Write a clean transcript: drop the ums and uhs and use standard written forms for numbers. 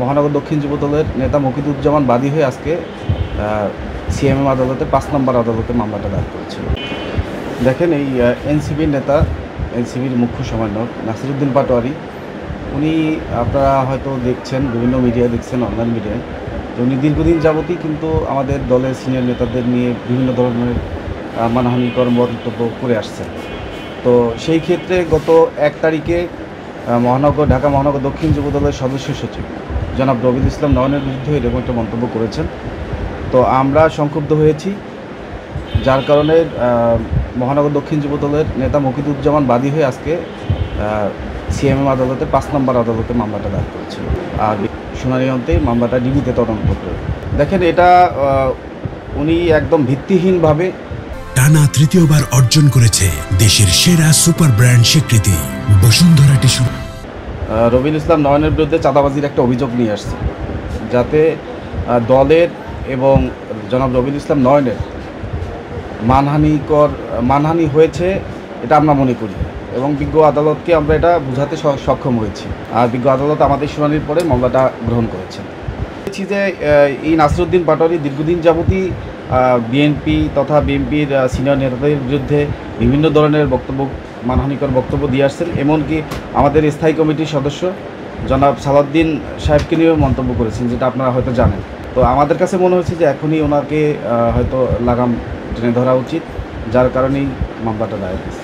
মহানগর দক্ষিণ যুবদলের নেতা মকিদুজ্জামান বাদী হয়ে আজকে সিএমএম আদালতে ৫ নম্বর আদালতে মামলাটা দায়ের করেছিল। দেখেন, এই এনসিপির নেতা, এনসিপির মুখ্য সমন্বয়ক নাসিরউদ্দিন পাটোয়ারি, উনি আপনারা হয়তো দেখছেন, বিভিন্ন মিডিয়ায় দেখছেন, অনলাইন মিডিয়ায়, তো উনি দীর্ঘদিন যাবতই কিন্তু আমাদের দলের সিনিয়র নেতাদের নিয়ে বিভিন্ন ধরনের মানহানিকর মন্তব্য করে আসছেন। তো সেই ক্ষেত্রে গত ১ তারিখে ঢাকা মহানগর দক্ষিণ যুবদলের সদস্য সচিব জনাব রবিউল ইসলাম নয়নের বিরুদ্ধে এরকম একটা মন্তব্য করেছেন। তো আমরা সংক্ষুব্ধ হয়েছি, যার কারণে মহানগর দক্ষিণ যুবদলের নেতা মকিদুজ্জামান বাদী হয়ে আজকে সিএমএম আদালতে ৫ নম্বর আদালতে মামলাটা দায়ের করেছিল। আর শুনানি অন্তে মামলাটা ডিবিতে তদন্ত করে। দেখেন, এটা উনি একদম ভিত্তিহীনভাবে টানা তৃতীয়বার অর্জন করেছে দেশের সেরা সুপার ব্র্যান্ড স্বীকৃতি বসুন্ধরা টিস্যু। রবিউল ইসলাম নয়নের বিরুদ্ধে চাঁদাবাজির একটা অভিযোগ নিয়ে আসছে, যাতে দলের এবং জনাব রবিউল ইসলাম নয়নের মানহানি হয়েছে, এটা আমরা মনে করি এবং বিজ্ঞ আদালতকে আমরা এটা বোঝাতে সক্ষম হয়েছি। আর বিজ্ঞ আদালত আমাদের শুনানির পরে মামলাটা গ্রহণ করেছেন। বলছি যে এই নাসিরউদ্দিন পাটোয়ারি দীর্ঘদিন যাবতই বিএনপি তথা বিএনপির সিনিয়র নেতাদের বিরুদ্ধে বিভিন্ন ধরনের মানহানিকর বক্তব্য দিয়ে আসছেন। এমনকি আমাদের স্থায়ী কমিটির সদস্য জনাব সালাউদ্দিন সাহেবকে নিয়েও মন্তব্য করেছেন, যেটা আপনারা হয়তো জানেন। তো আমাদের কাছে মনে হচ্ছে যে এখনই ওনাকে হয়তো লাগাম টেনে ধরা উচিত, যার কারণেই মামলাটা দায়ের হয়েছে।